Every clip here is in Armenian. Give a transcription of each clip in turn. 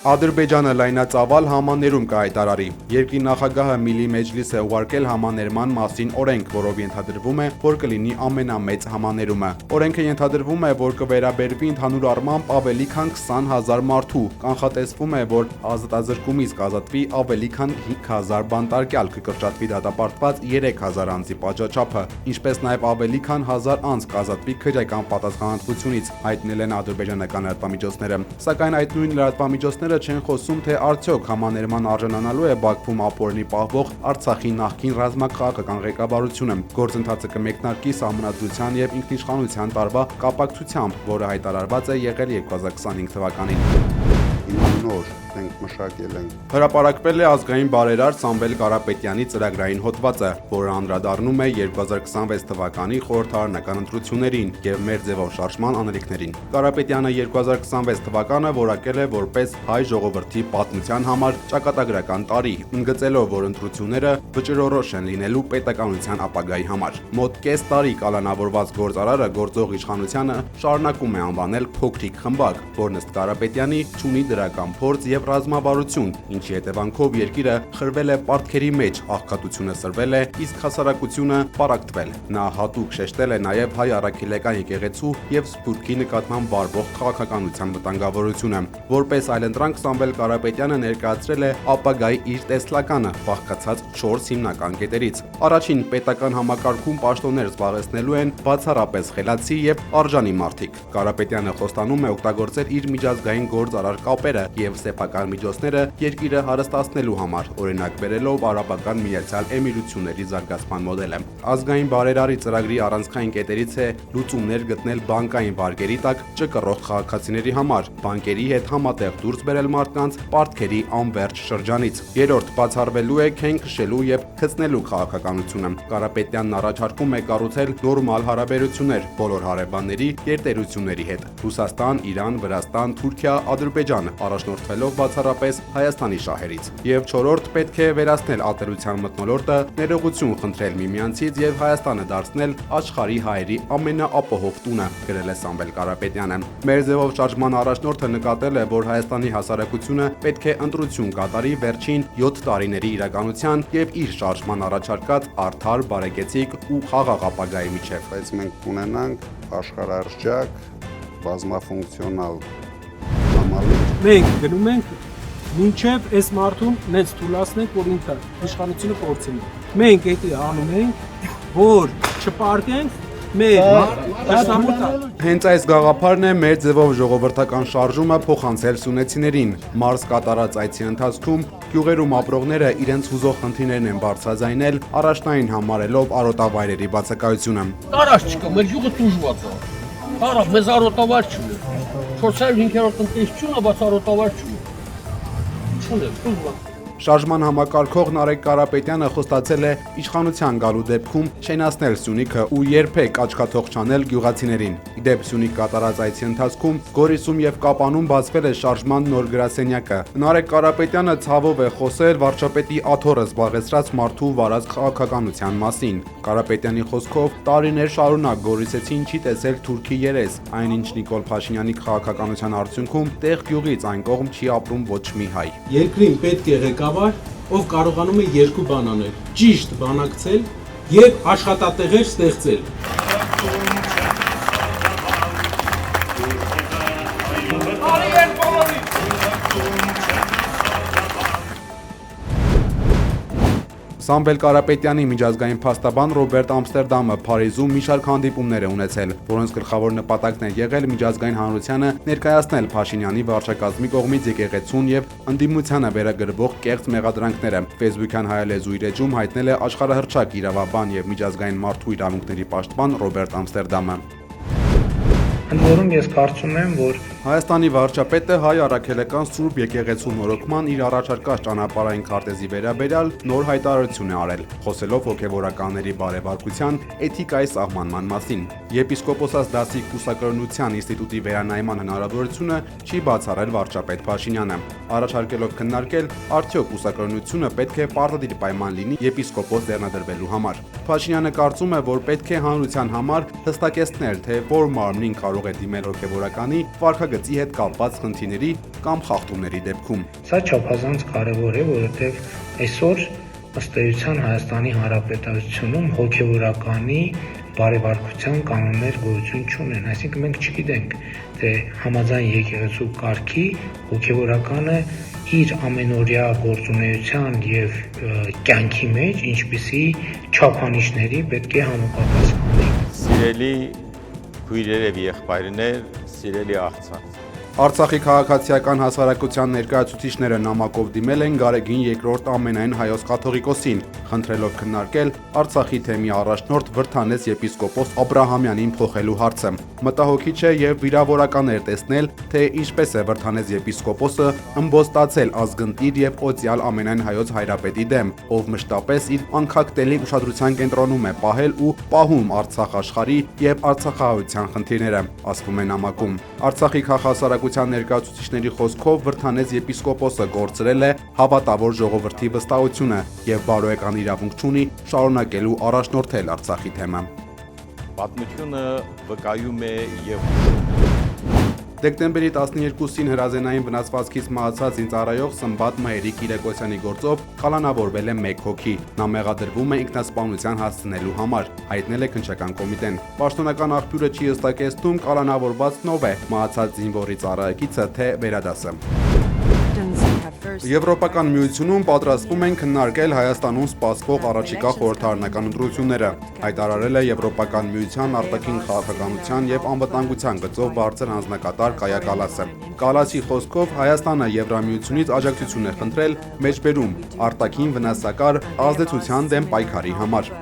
Ադրբեջանը լայնածավալ համաներում կհայտարարի։ Երկրի նախագահը Միլի Մեջլիս է ուղարկել համաներման մասին օրենք, որով ենթադրվում է, որ կլինի ամենամեծ համաներումը։ Օրենքը ենթադրվում է, որ կվերաբերվի ընդհանուր առմամբ ավելի քան 20,000 մարդու։ Կանխատեսվում է, որ ազատազրկումից կազատվի ավելի քան 5,000 բանտարկյալ, կկրճատվի դատապարտված 3,000 անձի պատժաչափը, ինչպես նաև ավելի քան 1,000 անձ կազատվի քրեական պատասխանատվությունից, հայտնել են ադրբեջանական լրատվամիջոցները։ Սակայն այդ նույն լրատվամիջոցները չեն խոսում, թե արդյոք համաներման արժանանալու է Բաքվում ապօրինի պահվող Արցախի նախկին ռազմաքաղաքական ղեկավարությունը։ Գործընթացը կմեկնարկի Սահմանադրության և ինքնիշխանության տարվա կապակցությամբ, որը հայտարարված է եղել 2025 թվականին։ Հրապարակվել է ազգային բարերար Սամվել Կարապետյանի ծրագրային հոդվածը, որը անդրադառնում է 2026 թվականի խորհրդարանական ընտրություններին և մեր ձևով շարժման անելիքներին։ Կարապետյանը 2026 թվականը որակել է որպես հայ ժողովրդի պատմության համար ճակատագրական տարի, ընդգծելով, որ ընտրությունները վճռորոշ են լինելու պետականության ապագայի համար։ Մոտ կես տարի կալանավորված գործարարը գործող իշխանությանը շարունակում է անվանել փոքրիկ խմբակ, որն ըստ Կարապետյանի չունի դրական փորձ և ռազմավարություն, ինչի հետևանքով երկիրը խրվել է պարտքերի մեջ, աղքատությունը սրվել է, իսկ հասարակությունը պառակտվել։ Նա հատուկ շեշտել է նաև հայ առաքելական եկեղեցու և Սփյուռքի նկատմամբ վարվող քաղաքականության վտանգավորությունը։ Որպես այլընտրանք Սամվել Կարապետյանը ներկայացրել է ապագայի իր տեսլականը, բաղկացած 4 հիմնական կետերից։ Առաջին, պետական համակարգում պաշտոններ զբաղեցնելու են բացառապես խելացի և արժանի մարդիկ։ Կարապետյանը խոստանում է օգտագործել իր միջազգային գործարար կապերը և սեփական միջոցները երկիրը հարստացնելու համար, օրինակ բերելով Արաբական Միացյալ Էմիրությունների զարգացման մոդելը։ Ազգային բարերարի ծրագրի առանցքային կետերից է լուծումներ գտնել բանկային վարկերի տակ ճկռող քաղաքացիների համար, բանկերի հետ համատեղ դուրս բերել մարդկանց պարտքերի անվերջ շրջանից։ Երրորդ, բացառվելու է քեն քշելու և քցնելու քաղաքականությունը։ Կարապետյանն առաջարկում է կառուցել նորմալ հարաբերություններ բոլոր հարևանների գերտերությունների հետ՝ Ռուսաստան, Իրան, Վրաստան, Թուրքիա, Ադրբեջան, առաջնորդվելով բացառապես Հայաստանի շահերից։ Եվ չորրորդ, պետք է վերացնել ատելության մթնոլորտը, ներողություն խնդրել միմյանցից և Հայաստանը դարձնել աշխարհի հայերի ամենաապահով տունը, գրել է Սամվել Կարապետյանը։ Մեր ձևով շարժման առաջնորդը նկատել է, որ Հայաստանի հասարակությունը պետք է ընտրություն կատարի վերջին 7 տարիների իրականության և իր շարժման առաջարկած արդար, բարեկեցիկ ու խաղաղ ապագայի միջև։ Բայց մենք ունենանք աշխարհարժեք բազմաֆունկցիոնալ համալիր։ Մենք գնում ենք մինչև այս մարդուն նենց թույլատնենք, որ ինքը իշխանությունը կորցնի։ Մենք էդի անում ենք, որ չպարկենք Հենց այս գաղափարն է մեր ձևով ժողովրդական շարժումը փոխանցել սյունեցիներին։ Մարզ կատարած այցի ընթացքում գյուղերում ապրողները իրենց հուզող խնդիրներն են բարձրաձայնել, առաջնային համարելով արոտավայրերի բացակայությունը։ Տարած չկա, մեր գյուղը տուժված է։ Տարած մեզ արոտավայր չունի։ 400-500 տնտեսությունը, բայց արոտավայր չունի։ Չունի, տուժված։ Շարժման համակարգող Նարեկ Կարապետյանը խոստացել է իշխանության գալու դեպքում շենացնել Սյունիքը ու երբեք աչքաթող չանել գյուղացիներին։ Իդեպ Սյունիք կատարած այցի ընթացքում Գորիսում և Կապանում բացվել է շարժման նոր գրասենյակը։ Նարեկ Կարապետյանը ցավով է խոսել վարչապետի աթոռը զբաղեցրած մարդու վարած քաղաքականության մասին։ Կարապետյանի խոսքով տարիներ շարունակ գորիսեցին չի տեսել թուրքի երես, այնինչ Նիկոլ Փաշինյանի քաղաքականության արդյունքում տեղ գյուղից այն կողմ չի ապրում ոչ մի հայ։ Երկրին պետք է ղեկավար, ով կարողանում է երկու բան անել՝ ճիշտ բանակցել և աշխատատեղեր ստեղծել։ Սամվել Կարապետյանի միջազգային փաստաբան Ռոբերտ Ամստերդամը Փարիզում մի շարք հանդիպումներ է ունեցել, որոնց գլխավոր նպատակն է եղել միջազգային հանրությանը ներկայացնել Փաշինյանի վարչակազմի կողմից եկեղեցուն և ընդդիմությանը վերագրվող կեղծ մեղադրանքները։ Facebook-յան հայալեզու իր էջում հայտնել է աշխարհահռչակ իրավաբան և միջազգային մարդու իրավունքների պաշտպան Ռոբերտ Ամստերդամը։ Ընդ որում ես կարծում եմ, որ Հայաստանի վարչապետը հայ առաքելական Սուրբ եկեղեցու նորոգման իր առաջարկած ճանապարհային քարտեզի վերաբերյալ նոր հայտարարություն է արել, խոսելով հոգևորականների բարևարկության էթիկայի սահմանման մասին։ Եպիսկոպոսաց դասի կուսակրոնության ինստիտուտի վերանայման հնարավորությունը չի բացառել վարչապետ Փաշինյանը, առաջարկելով քննարկել, արդյոք կուսակրոնությունը պետք է պարտադիր պայման լինի եպիսկոպոս ձեռնադրվելու համար։ Փաշինյանը կարծում է, որ պետք է հանրության համար հստակեցնել, թե որ մարմնին կարող է դիմել հոգևորականի վարքագծի գծի հետ կապված խնդիրների կամ խախտումների դեպքում։ Սա չափազանց կարևոր է, որովհետև այսօր ըստ էության Հայաստանի Հանրապետությունում հոգևորականի բարեվարկության կանոններ գոյություն չունեն, այսինքն մենք չգիտենք, թե համաձայն եկեղեցու կարգի հոգևորականը իր ամենօրյա գործունեության եւ կյանքի մեջ ինչպիսի չափանիշների պետք է համապատասխանի։ Սիրելի քույրեր եւ եղբայրներ, սիրելի աղցանց։ Արցախի քաղաքացիական հասարակության ներկայացուցիչները նամակով դիմել են Գարեգին II ամենայն հայոց կաթողիկոսին, խնդրելով քննարկել Արցախի թեմի առաջնորդ Վրդանես եպիսկոպոս Աբրահամյանին փոխելու հարցը։ Մտահոգիչ է եւ վիրավորական էր տեսնել, թե ինչպես է Վրդանես եպիսկոպոսը ըմբոստացել ազգընտիր եւ օծյալ ամենայն հայոց հայրապետի դեմ, ով մշտապես իր անքակտելի ուշադրության կենտրոնում է պահել ու պահում Արցախ աշխարհի եւ արցախահայության խնդիրները, ասվում է նամակում։ Արցախի քաղաքացիական ներկայացուցիչների խոսքով Վրդանես եպիսկոպոսը գործրել է հավատավոր ժողովրդի վստահությունը եւ բարոյական իրավունք չունի շարունակելու առաջնորդել Արցախի թեման։ Պատմությունը վկայում է եւ Դեկտեմբերի 12-ին հրազենային վնասվածքից մահացած զինծառայող Սմբատ Մհերիկ Կիրեկոսյանի գործով կալանավորվել է 1 հոգի։ Նա մեղադրվում է ինքնասպանության հասցնելու համար, հայտնել է քննչական կոմիտեն։ Պաշտոնական աղբյուրը չի հստակեցնում կալանավորված նով է մահացած զինվորի ծառայեկիցը թե վերադասը։ Եվրոպական միությունում պատրաստվում են քննարկել Հայաստանում սպասվող առաջիկա խորհրդարանական ընտրությունները, հայտարարել է Եվրոպական միության արտաքին քաղաքականության եւ անվտանգության գծով բարձր հանձնակատար Կայա Կալասը։ Կալասի խոսքով Հայաստանը Եվրամիությունից աջակցություն է խնդրել մեջբերում արտաքին վնասակար ազդեցության դեմ պայքարի համար։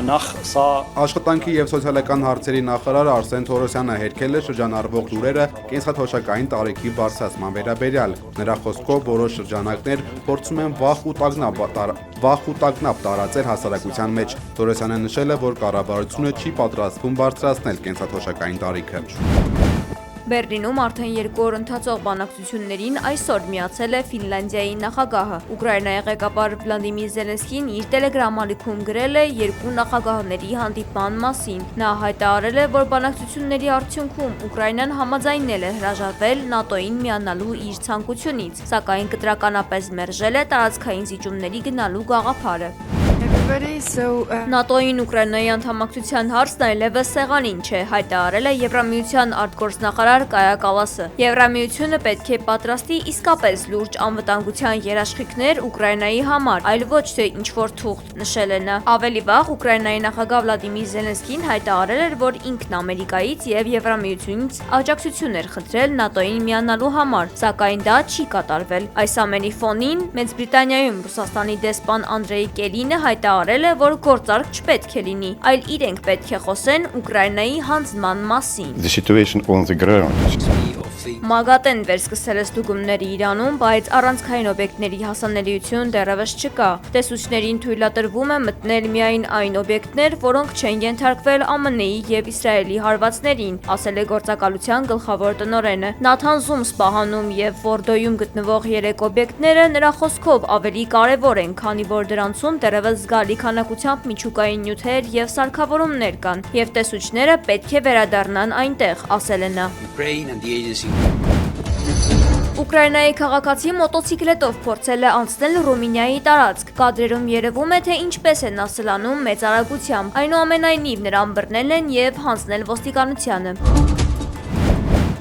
Նախ սա Աշխատանքի եւ սոցիալական հարցերի նախարար Արսեն Թորոսյանը հերքել է շրջանառվող լուրերը կենսաթոշակային տարիքի բարձրացման վերաբերյալ։ Նրա խոսքով որոշ շրջանակներ փորձում են վախ ու տագնապ տարածել հասարակության մեջ։ Թորոսյանը նշել է, որ կառավարությունը չի պատրաստվում բարձրացնել կենսաթոշակային տարիքը։ Բերլինում արդեն 2 օր ընթացող բանակցություններին այսօր միացել է Ֆինլանդիայի նախագահը։ Ուկրաինայի ղեկավար Վլադիմիր Զելենսկին իր տելեգրամ-ալիքում գրել է 2 նախագահների հանդիպման մասին։ Նա հայտարարել է, որ բանակցությունների արդյունքում Ուկրաինան համաձայնել է հրաժարվել ՆԱՏՕ-ին միանալու իր ցանկությունից, սակայն կտրականապես մերժել է տարածքային զիջումների գնալու գաղափարը։ ՆԱՏՕ-ին Ուկրաինայի անդամակցության հարցն այլևս սեղանին չէ, հայտարարել է Եվրամիության արտգործնախարար Կայա Կալասը։ Եվրամիությունը պետք է պատրաստի իսկապես լուրջ անվտանգության երաշխիքներ Ուկրաինայի համար, այլ ոչ թե ինչ-որ թուղթ, նշել է նա։ Ավելի վաղ Ուկրաինայի նախագահ Վլադիմիր Զելենսկին հայտարարել էր, որ ինքն Ամերիկայից եւ Եվրամիությունից աջակցություն էր խնդրել ՆԱՏՕ-ին միանալու համար, սակայն դա չի կատարվել։ Այս ամենի ֆոնին Մեծ Բրիտանիայում Ռուսաստանի դեսպան Անդրեյ Կելինը հայտարարել է, որ գործարք չպետք է լինի, այլ իրենք պետք է խոսեն Ուկրաինայի հանձնման մասին։ The situation on the ground. Մագատեն վերսկսել է ստուգումների Իրանում, բայց առանցքային օբյեկտների հասանելիություն դեռևս չկա։ Տեսուչներին թույլատրվում է մտնել միայն այն օբյեկտներ, որոնք չեն ենթարկվել ԱՄՆ-ի եւ Իսրայելի հարվածներին, ասել է գործակալության գլխավոր տնօրենը։ Նաթան Սպահանում եւ Ֆորդոյում գտնվող 3 օբյեկտները նրա խոսքով ավելի կարևոր են, քանի որ դրանցում դեռևս զգալի քանակությամբ միջուկային նյութեր եւ սարքավորումներ կան, եւ տեսուչները պետք է վերադառնան այնտեղ, ասել է նա։ Ուկրաինայի քաղաքացի մոտոցիկլետով փորձել է անցնել Ռումինիայի տարածք։ Կադրերում երևում է, թե ինչպես է նա սլանում մեծ արագությամբ։ Այնուամենայնիվ նրան բռնել են եւ հանձնել ոստիկանությանը։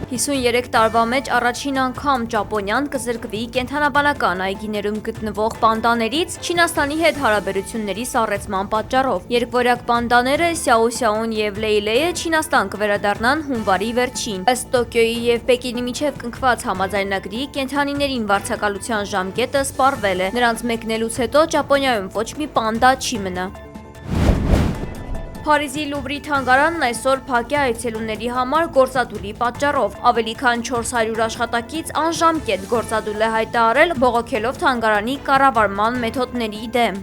53 տարվա մեջ առաջին անգամ Ճապոնիան կզրկվի կենդանաբանական այգիներում գտնվող պանդաներից Չինաստանի հետ հարաբերությունների սառեցման պատճառով։ Երկվորյակ պանդաները Սյաոսյաուն եւ Լեյլեյը Չինաստան կվերադառնան հունվարի վերջին։ Ըստ Տոկիոյի եւ Պեկինի միջև կնքված համաձայնագրի կենդանիներին վարձակալության ժամկետը սպառվել է։ Նրանց մեկնելուց հետո Ճապոնիայում ոչ մի պանդա չի մնա։ Փարիզի Լուվրի թանգարանն այսօր փակ է այցելուների համար գործադուլի պատճառով։ Ավելի քան 400 աշխատակից անժամկետ գործադուլ է հայտարարել, բողոքելով թանգարանի կառավարման մեթոդների դեմ։